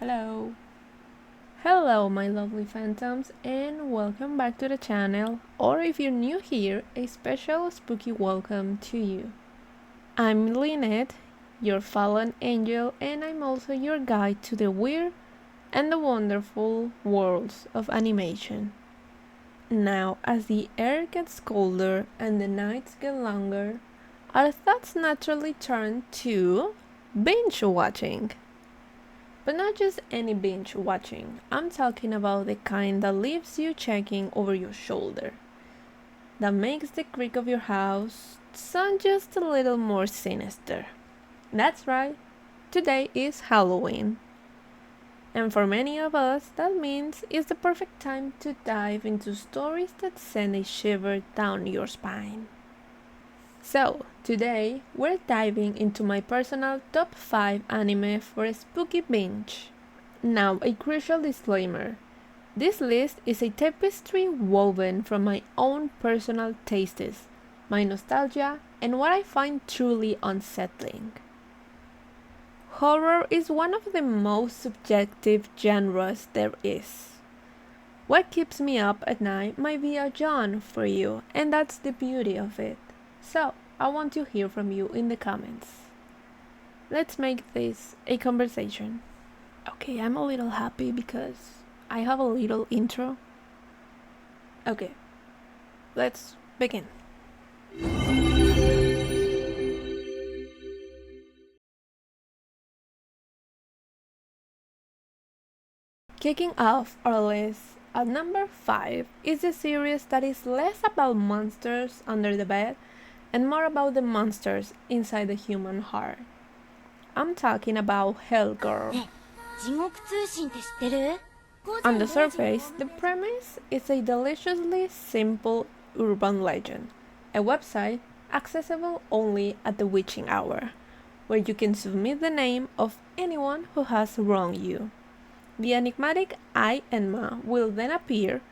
Hello. Hello, my lovely phantoms, and welcome back to the channel, or if you're new here, a special spooky welcome to you. I'm Lynette, your fallen angel, and I'm also your guide to the weird and the wonderful worlds of animation. Now, as the air gets colder and the nights get longer, our thoughts naturally turn to binge watching. But not just any binge watching, I'm talking about the kind that leaves you checking over your shoulder, that makes the creak of your house sound just a little more sinister. That's right, today is Halloween. And for many of us, that means it's the perfect time to dive into stories that send a shiver down your spine. So, today we're diving into my personal top 5 anime for a spooky binge. Now, a crucial disclaimer. This list is a tapestry woven from my own personal tastes, my nostalgia, and what I find truly unsettling. Horror is one of the most subjective genres there is. What keeps me up at night might be a yawn for you, and that's the beauty of it. So, I want to hear from you in the comments. Let's make this a conversation. Okay, I'm a little happy because I have a little intro. Okay, let's begin. Kicking off our list at number 5 is a series that is less about monsters under the bed and more about the monsters inside the human heart. I'm talking about Hell Girl. On the surface, the premise is a deliciously simple urban legend, a website accessible only at the witching hour, where you can submit the name of anyone who has wronged you. The enigmatic I Enma will then appear,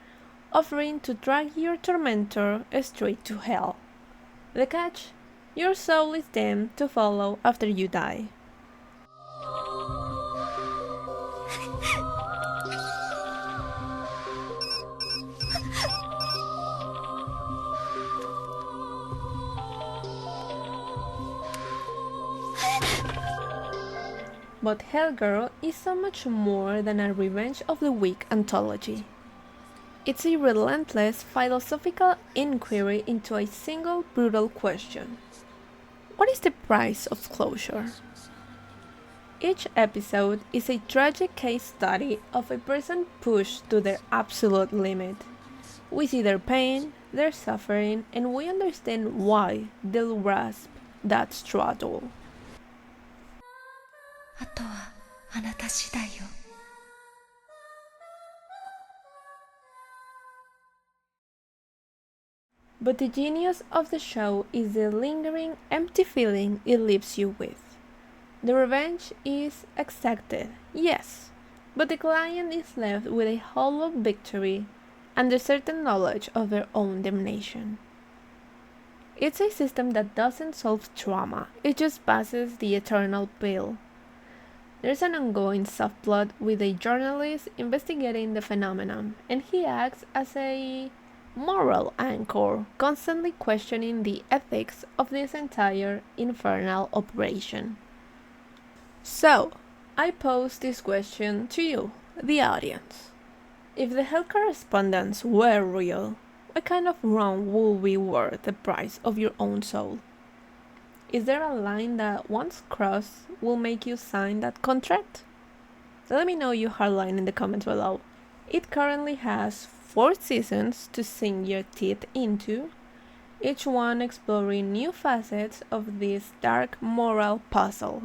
offering to drag your tormentor straight to hell. The catch? Your soul is damned to follow after you die. But Hellgirl is so much more than a Revenge of the Weak anthology. It's a relentless philosophical inquiry into a single brutal question. What is the price of closure? Each episode is a tragic case study of a person pushed to their absolute limit. We see their pain, their suffering, and we understand why they'll grasp that struggle. But the genius of the show is the lingering, empty feeling it leaves you with. The revenge is exacted, yes, but the client is left with a hollow victory and the certain knowledge of their own damnation. It's a system that doesn't solve trauma, it just passes the eternal pill. There's an ongoing subplot with a journalist investigating the phenomenon, and he acts as a moral anchor, constantly questioning the ethics of this entire infernal operation. So, I pose this question to you, the audience. If the hell correspondence were real, what kind of wrong would be worth the price of your own soul? Is there a line that once crossed will make you sign that contract? Let me know your hardline in the comments below. It currently has 4 seasons to sink your teeth into, each one exploring new facets of this dark moral puzzle.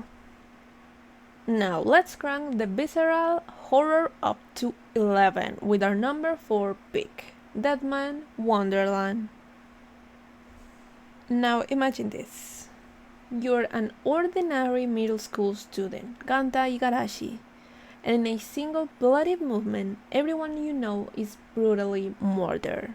Now let's crank the visceral horror up to 11 with our number 4 pick, Deadman Wonderland. Now imagine this. You're an ordinary middle school student, Ganta Igarashi, and in a single bloody movement, everyone you know is brutally murdered.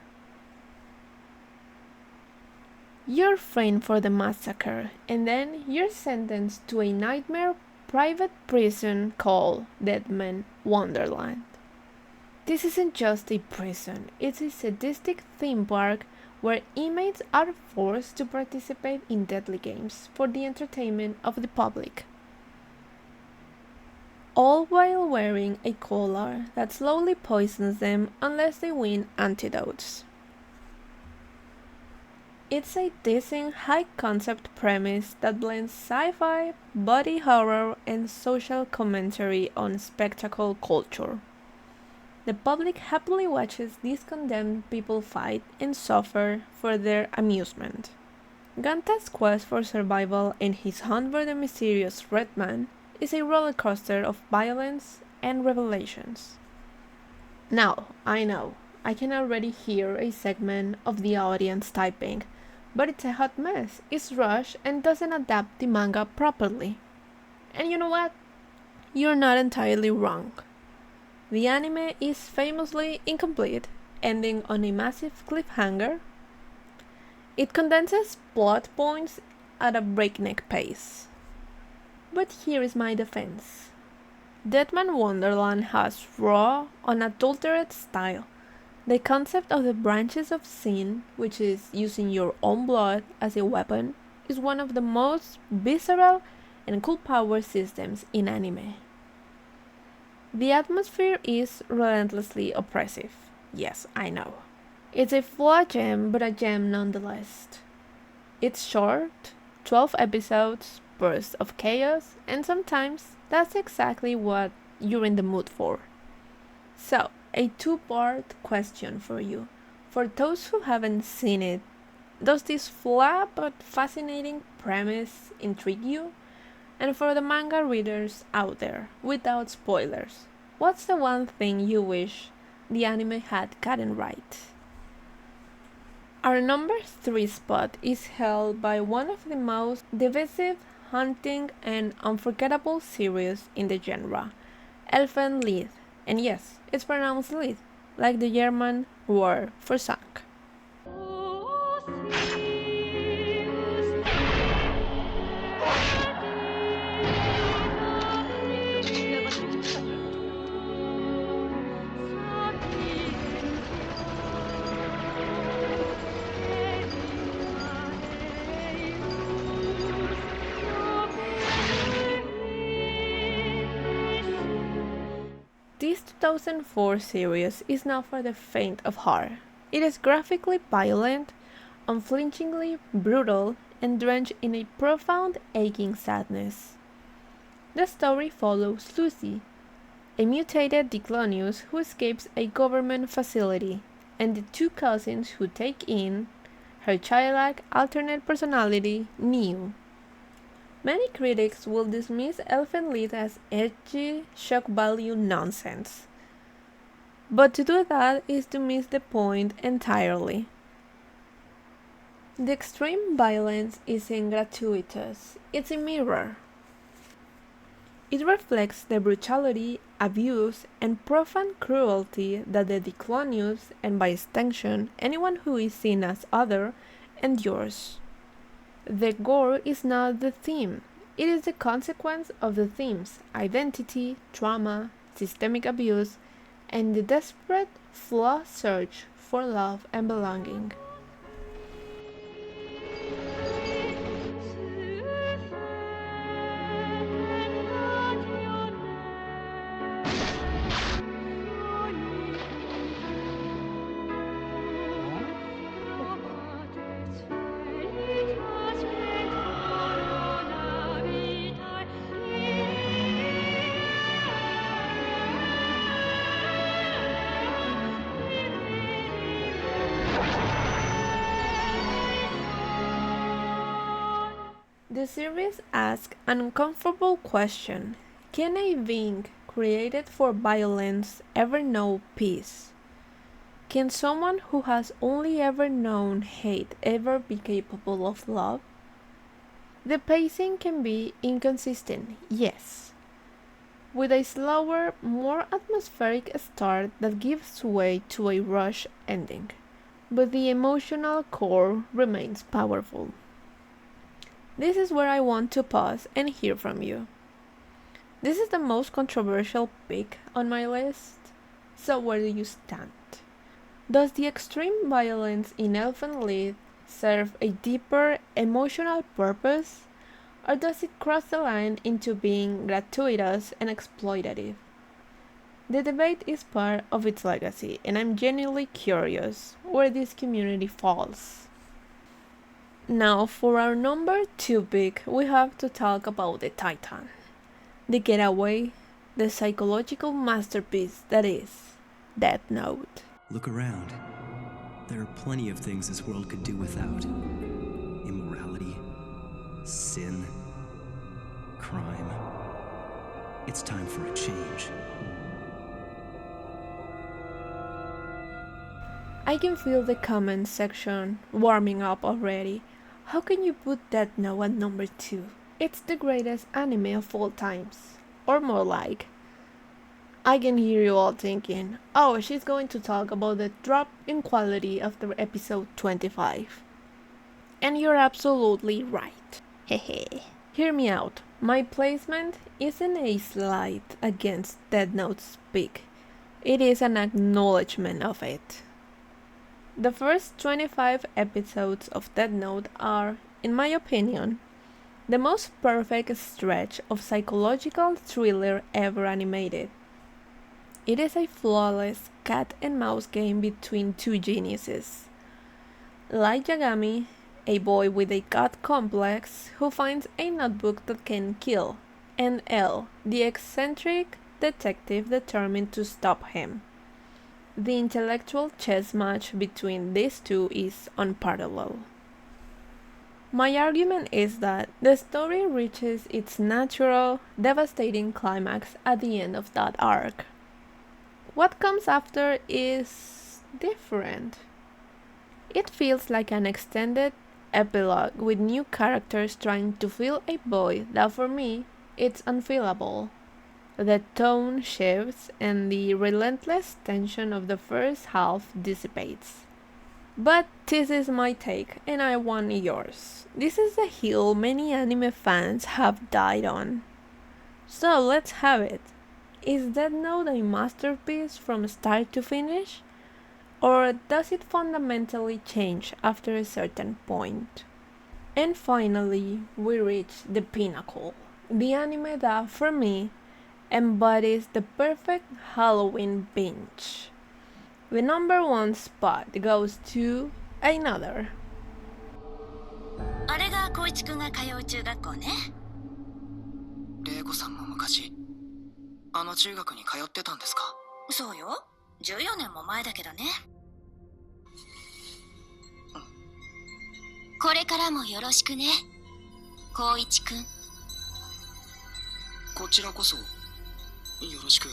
You're framed for the massacre, and then you're sentenced to a nightmare private prison called Deadman Wonderland. This isn't just a prison, it's a sadistic theme park where inmates are forced to participate in deadly games for the entertainment of the public, all while wearing a collar that slowly poisons them unless they win antidotes. It's a decent high-concept premise that blends sci-fi, body horror, and social commentary on spectacle culture. The public happily watches these condemned people fight and suffer for their amusement. Ganta's quest for survival and his hunt for the mysterious Red Man is a roller coaster of violence and revelations. Now, I know, I can already hear a segment of the audience typing, but it's a hot mess, it's rushed and doesn't adapt the manga properly. And you know what? You're not entirely wrong. The anime is famously incomplete, ending on a massive cliffhanger. It condenses plot points at a breakneck pace. But here is my defense. Deadman Wonderland has raw, unadulterated style. The concept of the branches of sin, which is using your own blood as a weapon, is one of the most visceral and cool power systems in anime. The atmosphere is relentlessly oppressive. Yes, I know. It's a flawed gem, but a gem nonetheless. It's short, 12 episodes, bursts of chaos, and sometimes that's exactly what you're in the mood for. So, a two-part question for you. For those who haven't seen it, does this flawed but fascinating premise intrigue you? And for the manga readers out there, without spoilers, what's the one thing you wish the anime had gotten right? Our number 3 spot is held by one of the most divisive, haunting, and unforgettable series in the genre, Elfen Lied. And yes, it's pronounced Lied, like the German word for sunk. This 2004 series is not for the faint of heart. It is graphically violent, unflinchingly brutal, and drenched in a profound, aching sadness. The story follows Lucy, a mutated Diclonius who escapes a government facility, and the two cousins who take in her childlike alternate personality, Neo. Many critics will dismiss Elfen Lied as edgy, shock value nonsense. But to do that is to miss the point entirely. The extreme violence isn't gratuitous, it's a mirror. It reflects the brutality, abuse, and profound cruelty that the Diclonius, and by extension anyone who is seen as other, endures. The gore is not the theme, it is the consequence of the themes: identity, trauma, systemic abuse, and the desperate, flawed search for love and belonging. The series asks an uncomfortable question: can a being created for violence ever know peace? Can someone who has only ever known hate ever be capable of love? The pacing can be inconsistent, yes, with a slower, more atmospheric start that gives way to a rush ending, but the emotional core remains powerful. This is where I want to pause and hear from you. This is the most controversial pick on my list. So where do you stand? Does the extreme violence in Elfen Lied serve a deeper emotional purpose? Or does it cross the line into being gratuitous and exploitative? The debate is part of its legacy, and I'm genuinely curious where this community falls. Now, for our number 2 pick, we have to talk about the Titan. The getaway, the psychological masterpiece that is Death Note. Look around. There are plenty of things this world could do without. Immorality, sin, crime. It's time for a change. I can feel the comment section warming up already. How can you put Death Note at number 2? It's the greatest anime of all times. Or more like. I can hear you all thinking, oh, she's going to talk about the drop in quality after episode 25. And you're absolutely right. Hehe. Hear me out. My placement isn't a slight against Death Note's pick. It is an acknowledgement of it. The first 25 episodes of Death Note are, in my opinion, the most perfect stretch of psychological thriller ever animated. It is a flawless cat and mouse game between two geniuses. Light Yagami, a boy with a god complex who finds a notebook that can kill, and L, the eccentric detective determined to stop him. The intellectual chess match between these two is unparalleled. My argument is that the story reaches its natural, devastating climax at the end of that arc. What comes after is different. It feels like an extended epilogue with new characters trying to fill a void that for me, it's unfillable. The tone shifts and the relentless tension of the first half dissipates. But this is my take, and I want yours. This is a hill many anime fans have died on. So let's have it. Is Death Note a masterpiece from start to finish? Or does it fundamentally change after a certain point? And finally, we reach the pinnacle. The anime that, for me, embodies the perfect Halloween binge. The number 1 spot goes to another. あれが光一くんが通う中学校ね。玲子さんも昔あの中学に通ってたんですか？そうよ。14年も前だけどね。これからもよろしくね、光一くん。こちらこそよろしく。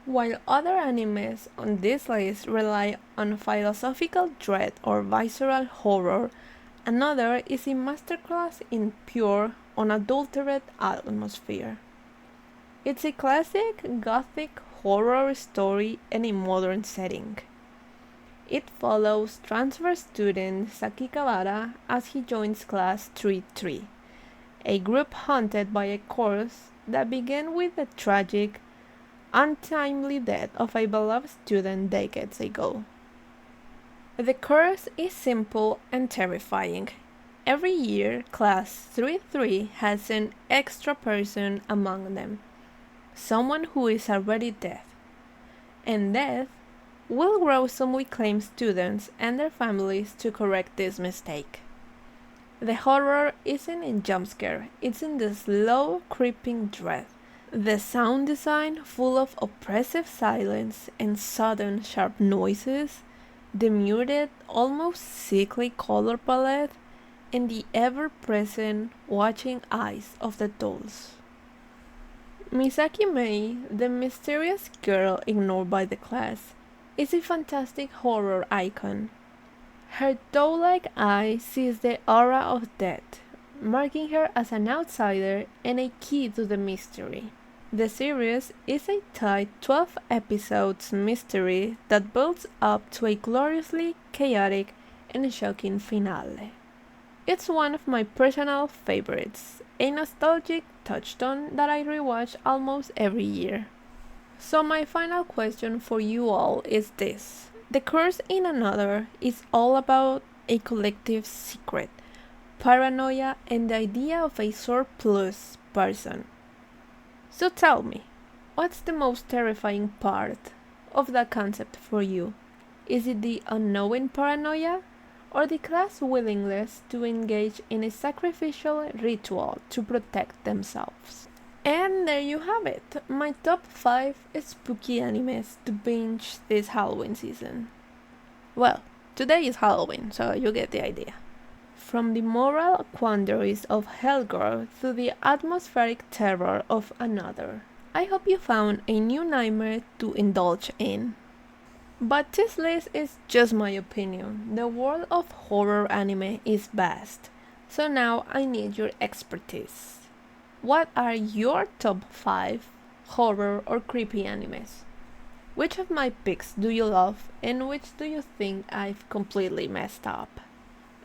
While other animes on this list rely on philosophical dread or visceral horror, another is a masterclass in pure, unadulterated atmosphere. It's a classic gothic horror story in a modern setting. It follows transfer student Saki Kawara as he joins class 3-3, a group haunted by a curse that began with the tragic, untimely death of a beloved student decades ago. The curse is simple and terrifying. Every year, class 3-3 has an extra person among them, someone who is already dead. And death will gruesomely claim students and their families to correct this mistake. The horror isn't in jump scare, it's in the slow, creeping dread. The sound design, full of oppressive silence and sudden sharp noises, the muted, almost sickly color palette, and the ever-present watching eyes of the dolls. Misaki Mei, the mysterious girl ignored by the class, is a fantastic horror icon. Her doe-like eye sees the aura of death, marking her as an outsider and a key to the mystery. The series is a tight 12 episodes mystery that builds up to a gloriously chaotic and shocking finale. It's one of my personal favorites, a nostalgic touchstone that I rewatch almost every year. So my final question for you all is this. The Curse in Another is all about a collective secret, paranoia, and the idea of a surplus person. So tell me, what's the most terrifying part of that concept for you? Is it the unknowing paranoia, or the class willingness to engage in a sacrificial ritual to protect themselves? And there you have it, my top 5 spooky animes to binge this Halloween season. Well, today is Halloween, so you get the idea. From the moral quandaries of Hellgirl to the atmospheric terror of Another, I hope you found a new nightmare to indulge in. But this list is just my opinion. The world of horror anime is vast, so now I need your expertise. What are your top 5 horror or creepy animes? Which of my picks do you love and which do you think I've completely messed up?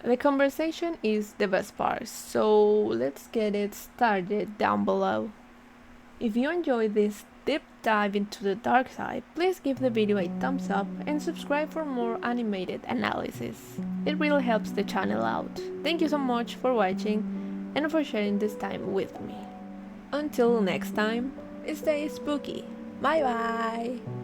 The conversation is the best part, so let's get it started down below. If you enjoyed this deep dive into the dark side, please give the video a thumbs up and subscribe for more animated analysis. It really helps the channel out. Thank you so much for watching and for sharing this time with me. Until next time, stay spooky. Bye bye!